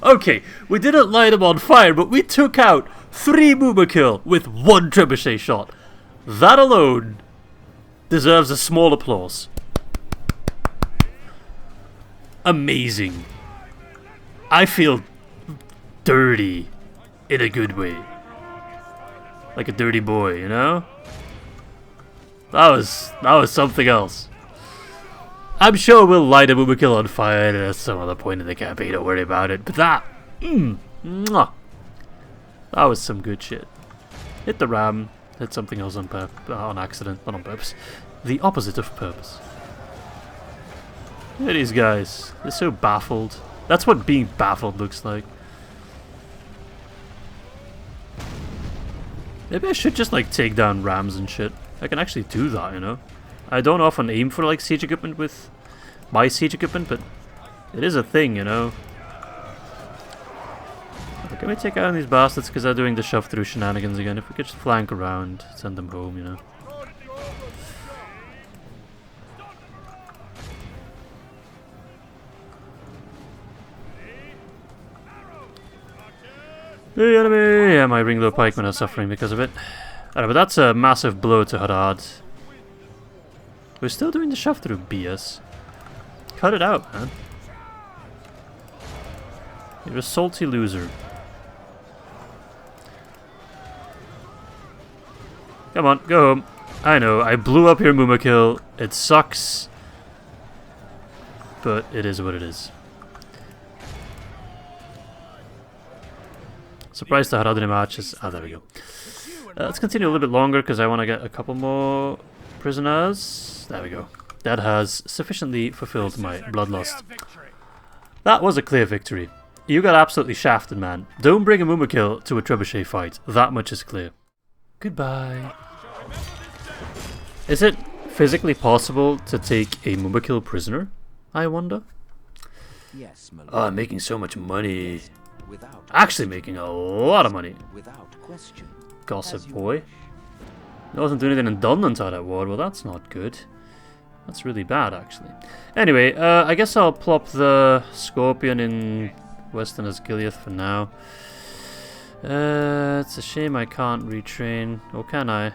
Okay, we didn't light them on fire, but we took out 3 MUMAKIL with 1 trebuchet shot. That alone deserves a small applause. Amazing. I feel dirty in a good way. Like a dirty boy, you know? That was something else. I'm sure we'll light a MUMAKIL on fire at some other point in the campaign, don't worry about it. But that, that was some good shit. Hit the ram, hit something else on accident, not on purpose. The opposite of purpose. Look at these guys, they're so baffled. That's what being baffled looks like. Maybe I should just like take down rams and shit. I can actually do that, you know. I don't often aim for like siege equipment with my siege equipment, but it is a thing, you know. Can we take out these bastards because they're doing the shove through shenanigans again? If we could just flank around, send them home, you know. The enemy! Yeah, my ringlow pikemen are suffering because of it. Alright, but that's a massive blow to Harad. We're still doing the shove through BS. Cut it out, man. You're a salty loser. Come on, go home. I know, I blew up your MUMAKIL. It sucks. But it is what it is. Surprised the Harondor matches. Ah, there we go. Let's continue a little bit longer because I want to get a couple more prisoners. There we go. That has sufficiently fulfilled my bloodlust. That was a clear victory. You got absolutely shafted, man. Don't bring a MUMAKIL to a trebuchet fight. That much is clear. Goodbye. Is it physically possible to take a MUMAKIL prisoner? I wonder. Yes, my lord. Oh, I'm making so much money. Yes, without Actually making a lot of money. without question. Gossip boy. I wasn't doing anything in Dunland out that war. Well, that's not good. That's really bad, actually. Anyway, I guess I'll plop the Scorpion in Western Osgiliath for now. It's a shame I can't retrain. Or can I?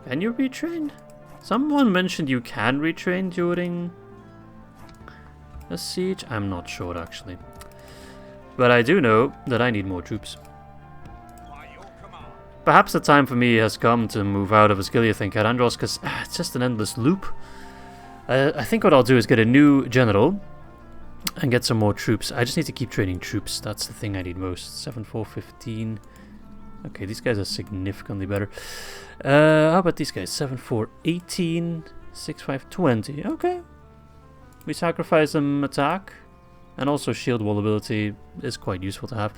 Can you retrain? Someone mentioned you can retrain during a siege. I'm not sure, actually. But I do know that I need more troops. Perhaps the time for me has come to move out of Osgiliath and Andros, because it's just an endless loop. I think what I'll do is get a new general and get some more troops. I just need to keep training troops. That's the thing I need most. 7, 4, 15. Okay, these guys are significantly better. How about these guys? 7, 4, 18. 6, 5, 20. Okay. We sacrifice some attack. And also shield wall ability is quite useful to have.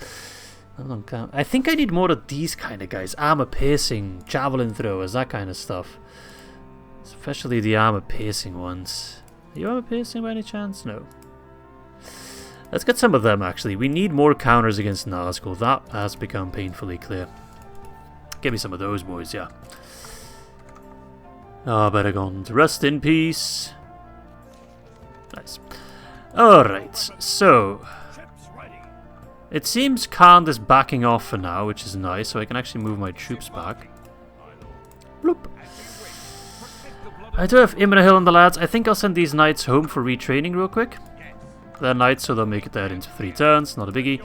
I think I need more of these kind of guys. Armor piercing, javelin throwers, that kind of stuff. Especially the armor piercing ones. Are you armor piercing by any chance? No. Let's get some of them actually. We need more counters against Nazgul. That has become painfully clear. Give me some of those boys, yeah. Ah, Barad, rest in peace. Nice. Alright, so it seems Khan is backing off for now, which is nice, so I can actually move my troops back. Bloop. I do have MUMAKIL and the lads. I think I'll send these knights home for retraining real quick. They're knights, so they'll make it there into 3 turns, not a biggie.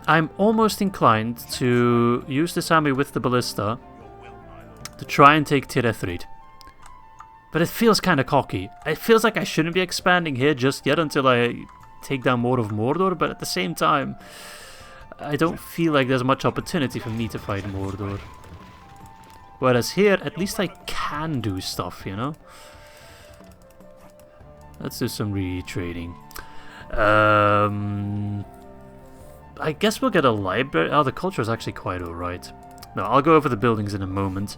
I'm almost inclined to use this army with the ballista to try and take Tir Ethrid. But it feels kind of cocky. It feels like I shouldn't be expanding here just yet until I take down more of Mordor, but at the same time, I don't feel like there's much opportunity for me to fight Mordor. Whereas here, at least I can do stuff, you know? Let's do some retraining. I guess we'll get a library. Oh, the culture is actually quite alright. No, I'll go over the buildings in a moment.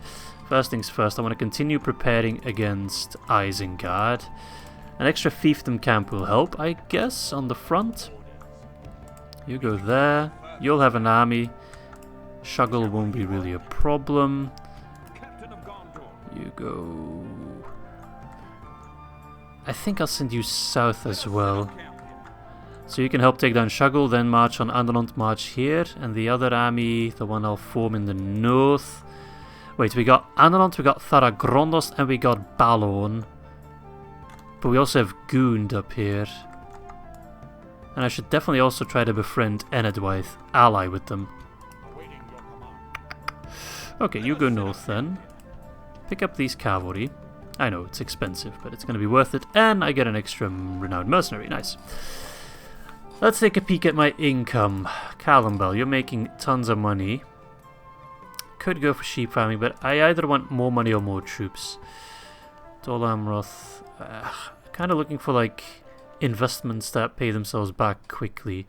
First things first, I want to continue preparing against Isengard. An extra fiefdom camp will help, I guess, on the front. You go there. You'll have an army. Shuggle won't be really a problem. You go... I think I'll send you south as well. So you can help take down Shuggle, then march on Andros, march here. And the other army, the one I'll form in the north. Wait, we got Andros, we got Tharagrundos, and we got Balorn. But we also have Gund up here. And I should definitely also try to befriend Enedwaith, ally with them. Okay, you go north then. Pick up these cavalry. I know, it's expensive, but it's going to be worth it. And I get an extra renowned mercenary. Nice. Let's take a peek at my income. Callambel, you're making tons of money. Could go for sheep farming, but I either want more money or more troops. Dol Amroth. Kind of looking for like investments that pay themselves back quickly.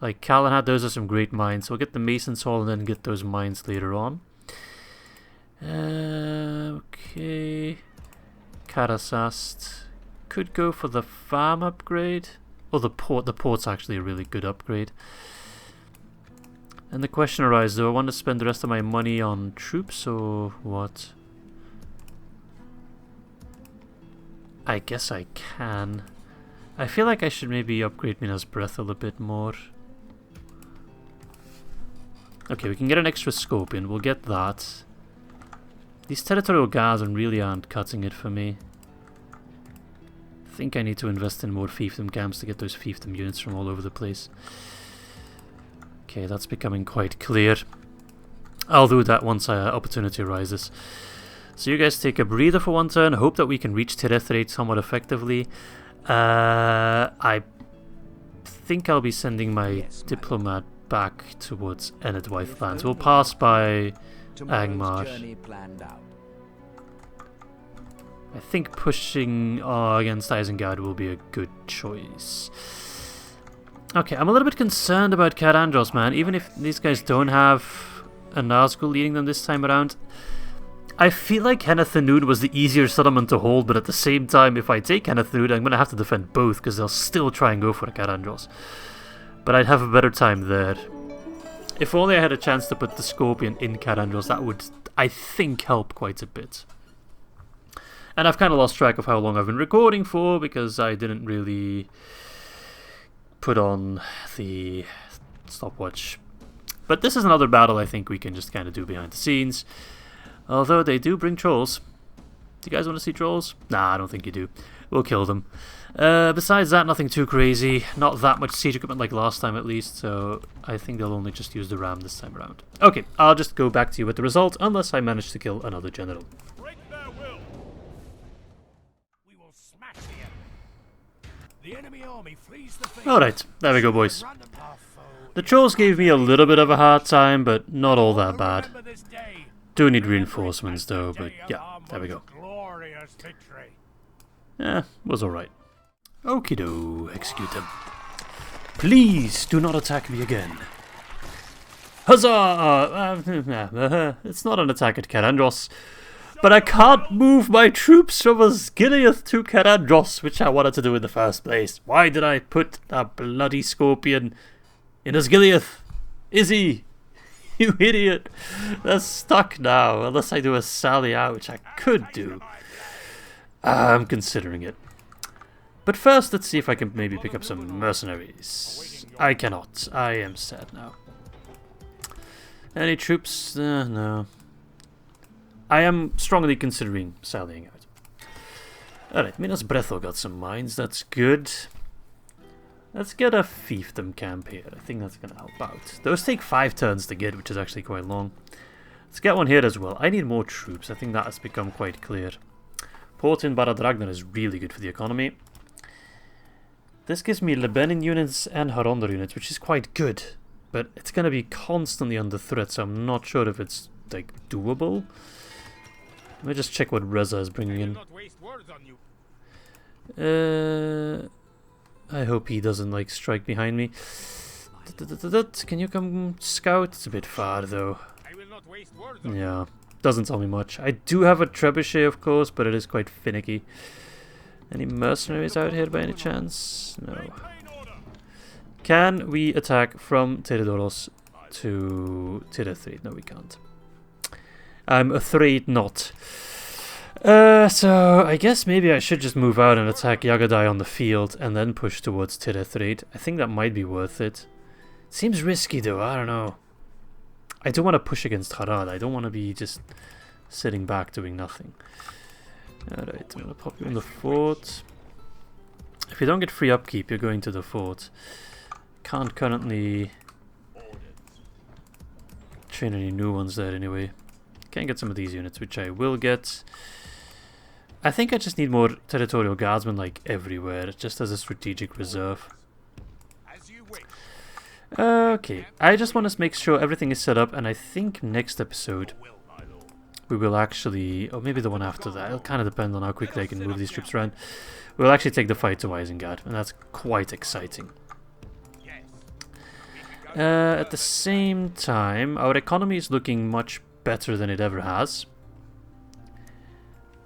Like Calanhat, those are some great mines. So we'll get the Mason's Hall and then get those mines later on. Okay. Karasast. Could go for the farm upgrade. Or the port. The port's actually a really good upgrade. And the question arises, do I want to spend the rest of my money on troops or what? I guess I can. I feel like I should maybe upgrade Minas Brethil a bit more. Okay, we can get an extra Scorpion. We'll get that. These territorial guards really aren't cutting it for me. I think I need to invest in more fiefdom camps to get those fiefdom units from all over the place. Okay, that's becoming quite clear. I'll do that once opportunity arises. So you guys take a breather for one turn. Hope that we can reach Tir Ethrid somewhat effectively. I think I'll be sending my diplomat back towards Enedwaith lands. We'll pass by Angmar. I think pushing against Isengard will be a good choice. Okay, I'm a little bit concerned about Cair Andros, man. Even if these guys don't have a Nazgul leading them this time around, I feel like Henethanud was the easier settlement to hold, but at the same time, if I take Henethanud, I'm going to have to defend both, because they'll still try and go for Cair Andros. But I'd have a better time there. If only I had a chance to put the Scorpion in Cair Andros, that would, I think, help quite a bit. And I've kind of lost track of how long I've been recording for, because I didn't really put on the stopwatch. But this is another battle I think we can just kind of do behind the scenes. Although they do bring trolls. Do you guys want to see trolls? Nah, I don't think you do. We'll kill them. Besides that, nothing too crazy. Not that much siege equipment like last time at least, so I think they'll only just use the ram this time around. Okay, I'll just go back to you with the result, unless I manage to kill another general. Break their will. We will smash the enemy army flees the field. Alright, there we go, boys. Random our foe. The trolls gave me a little bit of a hard time, but not all that bad. Remember this day. Do need reinforcements though, but yeah, there we go. Glorious victory. Yeah, was alright. Okie do, execute them. Please do not attack me again. Huzzah! It's not an attack at Andros, but I can't move my troops from Osgiliath to Andros, which I wanted to do in the first place. Why did I put a bloody scorpion in Osgiliath? Izzy! You idiot! They're stuck now, unless I do a sally out, which I could do. I'm considering it. But first, let's see if I can maybe pick up some mercenaries. I cannot. I am sad now. Any troops? No. I am strongly considering sallying out. Alright, Minas Brethel got some mines. That's good. Let's get a fiefdom camp here. I think that's going to help out. Those take 5 turns to get, which is actually quite long. Let's get one here as well. I need more troops. I think that has become quite clear. Port in Barad Ragnar is really good for the economy. This gives me Lebanon units and Harondor units, which is quite good. But it's going to be constantly under threat, so I'm not sure if it's like doable. Let me just check what Reza is bringing in. I hope he doesn't like strike behind me. Can you come scout? It's a bit far though. Yeah, doesn't tell me much. I do have a trebuchet of course, but it is quite finicky. Any mercenaries out here by any chance? No. Can we attack from Teredoros to Tirethrid? No, we can't. I'm afraid not. So I guess maybe I should just move out and attack Yagadai on the field and then push towards Tirethrid. I think that might be worth it. Seems risky though, I don't know. I don't want to push against Harad. I don't want to be just sitting back doing nothing. Alright, I'm going to pop you in the fort. If you don't get free upkeep, you're going to the fort. Can't currently train any new ones there anyway. Can get some of these units, which I will get. I think I just need more territorial guardsmen like everywhere, just as a strategic reserve. Okay, I just want to make sure everything is set up, and I think next episode we will actually, or maybe the one after that, it'll kind of depend on how quickly I can move these troops around. We'll actually take the fight to Isengard, and that's quite exciting. At the same time, our economy is looking much better than it ever has.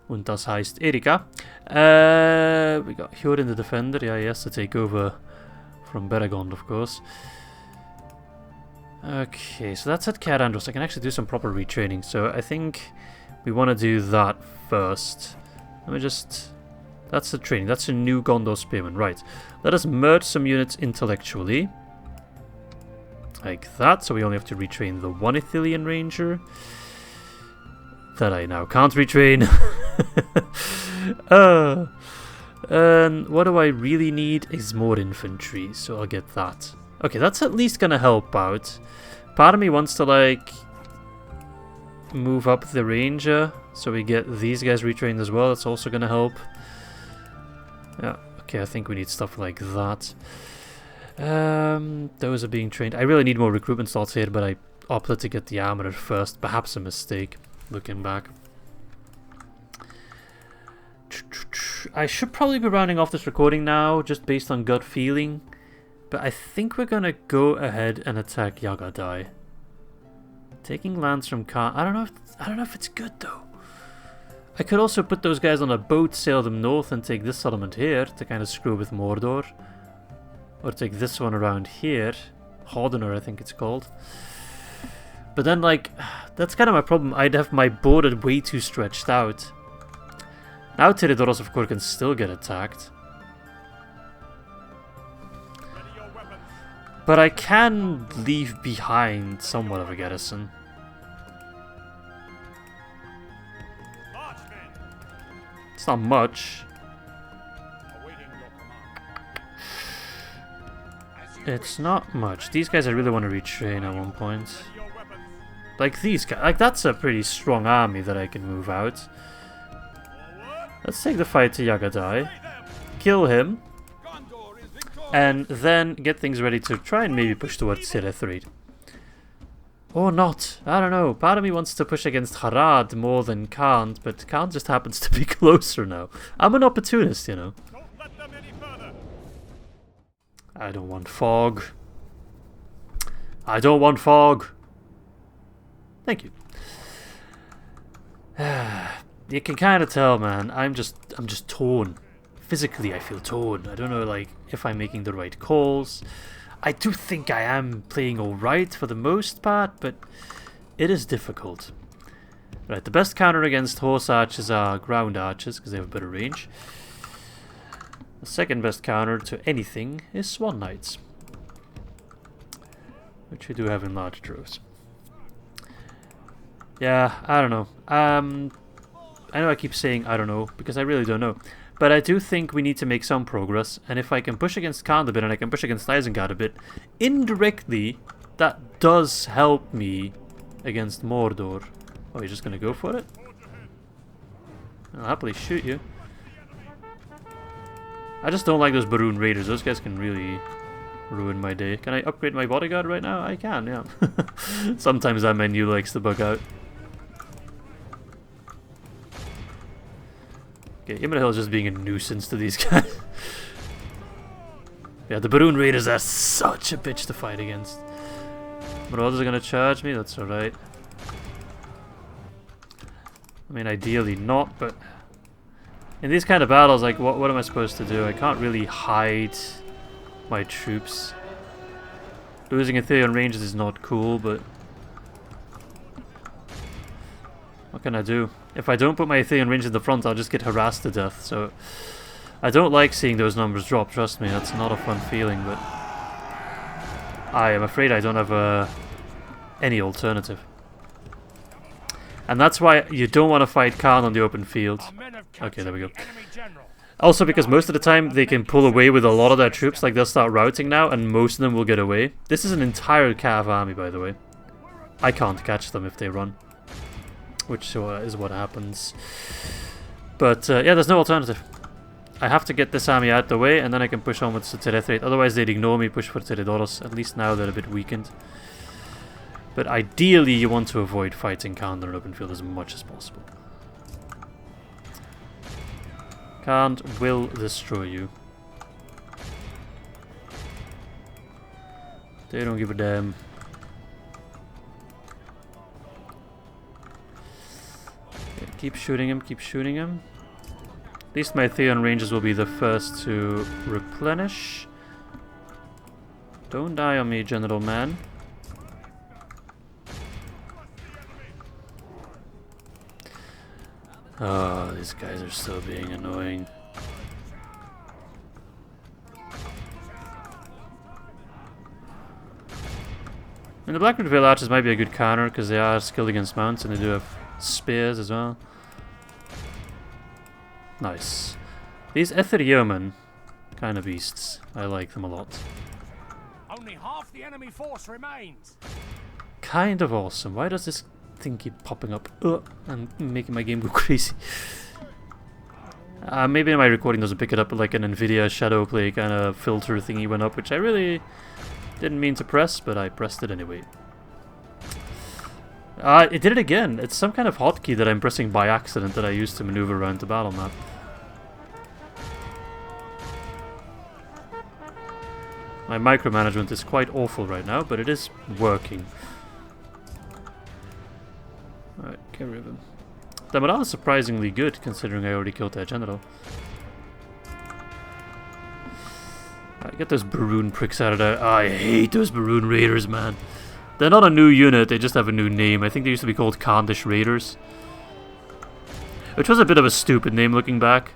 Und das heißt Erika. We got Hyorin the Defender. Yeah, he has to take over from Beragond, of course. Okay, so that's at Cair Andros. I can actually do some proper retraining. So I think we want to do that first. Let me just... That's the training. That's a new Gondor Spearman. Right. Let us merge some units intellectually. Like that. So we only have to retrain the one Ithilien Ranger. That I now can't retrain. And what do I really need is more infantry, so I'll get that. Okay, that's at least gonna help out. Part of me wants to like move up the ranger, so we get these guys retrained as well. That's also gonna help. Yeah, okay, I think we need stuff like that. Those are being trained. I really need more recruitment slots here, but I opted to get the armorer first. Perhaps a mistake. Looking back, I should probably be rounding off this recording now, just based on gut feeling. But I think we're gonna go ahead and attack Yagadai. Taking lands from Cair. I don't know if it's good though. I could also put those guys on a boat, sail them north, and take this settlement here to kind of screw with Mordor, or take this one around here, Harondor, I think it's called. But then, like, that's kind of my problem. I'd have my border way too stretched out. Now Teredoros, of course, can still get attacked. But I can leave behind somewhat of a garrison. not much. Awaiting your command. It's not much. These guys I really want to retrain at one point. Ready your weapons. Like these guys. Like that's a pretty strong army that I can move out. Forward. Let's take the fight to Yagadai. Slay them. Kill him. Gondor is victorious. And then get things ready to try and maybe push towards Sirethrid. Or not. I don't know. Part of me wants to push against Harad more than Kant, but Kant just happens to be closer now. I'm an opportunist, you know. Don't let them any further. I don't want fog. I don't want fog. Thank you. You can kind of tell, man. I'm just torn. Physically, I feel torn. I don't know, like, if I'm making the right calls. I do think I am playing alright for the most part, but it is difficult. Right, the best counter against horse archers are ground archers, because they have a better range. The second best counter to anything is swan knights, which we do have in large droves. Yeah, I don't know. I know I keep saying I don't know, because I really don't know. But I do think we need to make some progress, and if I can push against Khan a bit and I can push against Isengard a bit, indirectly, that does help me against Mordor. Oh, you're just gonna go for it? I'll happily shoot you. I just don't like those Baroon Raiders. Those guys can really ruin my day. Can I upgrade my bodyguard right now? I can, yeah. Sometimes that menu likes to bug out. Okay, Imrahil is just being a nuisance to these guys. Yeah, the Baroon Raiders are such a bitch to fight against. Marauders are gonna charge me, that's alright. I mean, ideally not, but in these kind of battles, like, what am I supposed to do? I can't really hide my troops. Losing Aetherian ranges is not cool, but what can I do? If I don't put my Aetherian range in the front, I'll just get harassed to death, so I don't like seeing those numbers drop, trust me, that's not a fun feeling, but I am afraid I don't have any alternative. And that's why you don't want to fight Khan on the open field. Okay, there we go. Also, because most of the time they can pull away with a lot of their troops, like they'll start routing now, and most of them will get away. This is an entire Cav army, by the way. I can't catch them if they run, which is what happens. But yeah, there's no alternative. I have to get this army out the way, and then I can push onwards to Terethraid. Otherwise they'd ignore me, push for Teredoros. At least now they're a bit weakened. But ideally you want to avoid fighting Khan on an open field as much as possible. Khan will destroy you. They don't give a damn. Okay, keep shooting him, keep shooting him. At least my Theon ranges will be the first to replenish. Don't die on me, General Man. Oh, these guys are still being annoying. And the Blackwood Vale Archers might be a good counter because they are skilled against mounts and they do have spears as well. Nice. These Ether Yeomen, kind of beasts. I like them a lot. Only half the enemy force remains. Kind of awesome. Why does this thing keep popping up and making my game go crazy? Maybe my recording doesn't pick it up, but like an Nvidia shadow play kind of filter thingy went up, which I really didn't mean to press, but I pressed it anyway. It did it again. It's some kind of hotkey that I'm pressing by accident that I use to maneuver around the battle map. My micromanagement is quite awful right now, but it is working. Alright, get rid of him. The morale is surprisingly good, considering I already killed their general. Alright, get those Baroon pricks out of there. I hate those Baroon Raiders, man. They're not a new unit, they just have a new name. I think they used to be called Khandish Raiders, which was a bit of a stupid name looking back.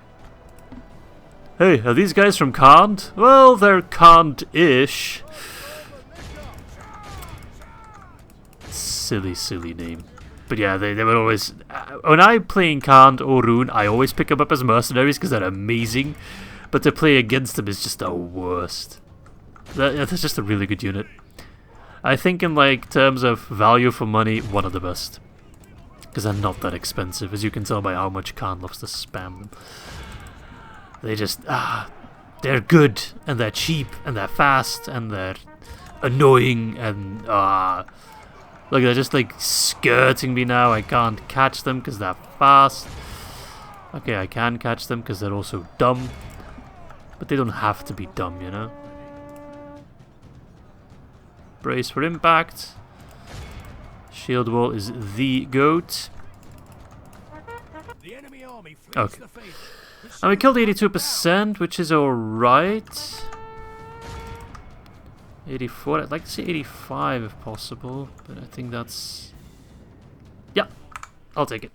Hey, are these guys from Khand? Well, they're Khand-ish. Silly, silly name. But yeah, they were always... when I'm playing Khand or Rune, I always pick them up as mercenaries because they're amazing. But to play against them is just the worst. That's just a really good unit. I think in like terms of value for money, one of the best. Because they're not that expensive, as you can tell by how much Khand loves to spam them. They just... they're good, and they're cheap, and they're fast, and they're annoying, and... look, they're just like skirting me now. I can't catch them because they're fast. Okay, I can catch them because they're also dumb. But they don't have to be dumb, you know? Brace for impact. Shield wall is the goat. The enemy army flees Okay. the field. And we killed 82%, which is alright. 84, I'd like to say 85 if possible, but I think that's... yeah, I'll take it.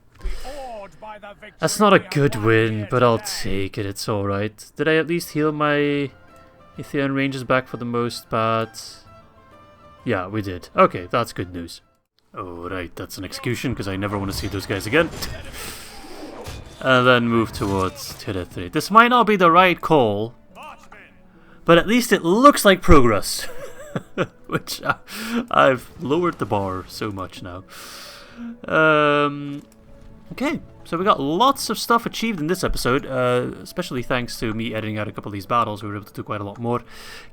That's not a good win, but I'll take it, it's alright. Did I at least heal my Aetherian Rangers back for the most part? Yeah, we did. Okay, that's good news. Alright, that's an execution, because I never want to see those guys again. And then move towards territory. This might not be the right call, but at least it looks like progress. Which I've lowered the bar so much now. Okay, so we got lots of stuff achieved in this episode, especially thanks to me editing out a couple of these battles. We were able to do quite a lot more.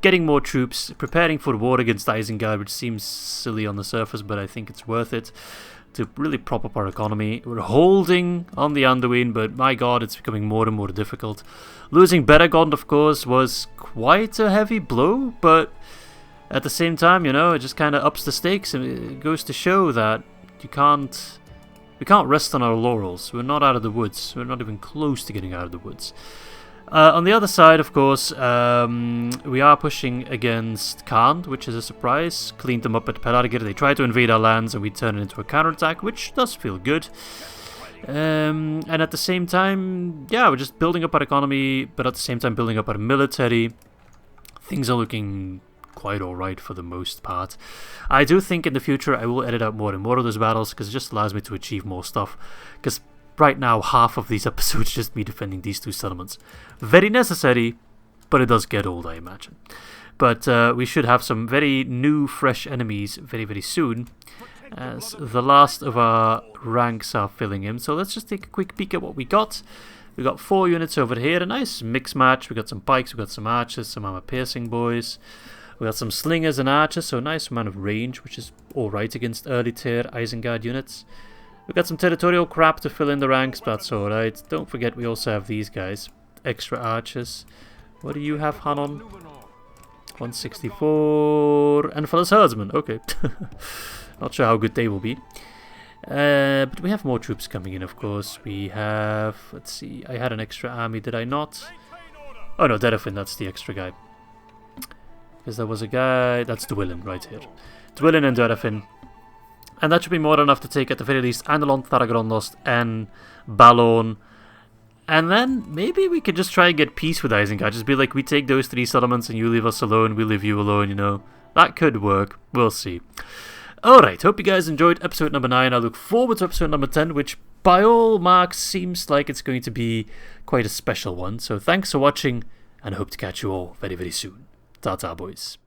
Getting more troops, preparing for war against Isengard, which seems silly on the surface, but I think it's worth it to really prop up our economy. We're holding on the Anduin, but my god, it's becoming more and more difficult. Losing Barad, of course, was quite a heavy blow, but at the same time, you know, it just kind of ups the stakes, and it goes to show that we can't rest on our laurels. We're not out of the woods. We're not even close to getting out of the woods. On the other side, of course, we are pushing against Khand, which is a surprise. Cleaned them up at Pelargir. They tried to invade our lands, and we turned it into a counterattack, which does feel good. And at the same time, yeah, we're just building up our economy, but at the same time building up our military. Things are looking quite alright for the most part. I do think in the future I will edit out more and more of those battles, because it just allows me to achieve more stuff. Because right now, half of these episodes just me defending these two settlements. Very necessary, but it does get old, I imagine. But we should have some very new, fresh enemies very, very soon, as the last of our ranks are filling in. So let's just take a quick peek at what we got. We got 4 units over here, a nice mix match. We got some pikes, we got some archers, some armor-piercing boys. We got some slingers and archers, so a nice amount of range, which is alright against early tier Isengard units. We got some territorial crap to fill in the ranks, but that's alright. Don't forget we also have these guys. Extra archers. What do you have, Hanon? 164. And Fellas Herdsman, okay. Not sure how good they will be. But we have more troops coming in, of course. We have... let's see, I had an extra army, did I not? Oh no, Derafin, that's the extra guy. Because there was a guy... that's Dwylin, right here. Dwylin and Derafin. And that should be more than enough to take, at the very least, Andalon, Tharagrondnost, and Balon. And then maybe we could just try and get peace with Isengard. Just be like, we take those 3 settlements and you leave us alone, we leave you alone, you know. That could work. We'll see. Alright, hope you guys enjoyed episode number 9. I look forward to episode number 10, which by all marks seems like it's going to be quite a special one. So thanks for watching, and I hope to catch you all very, very soon. Ta-ta, boys.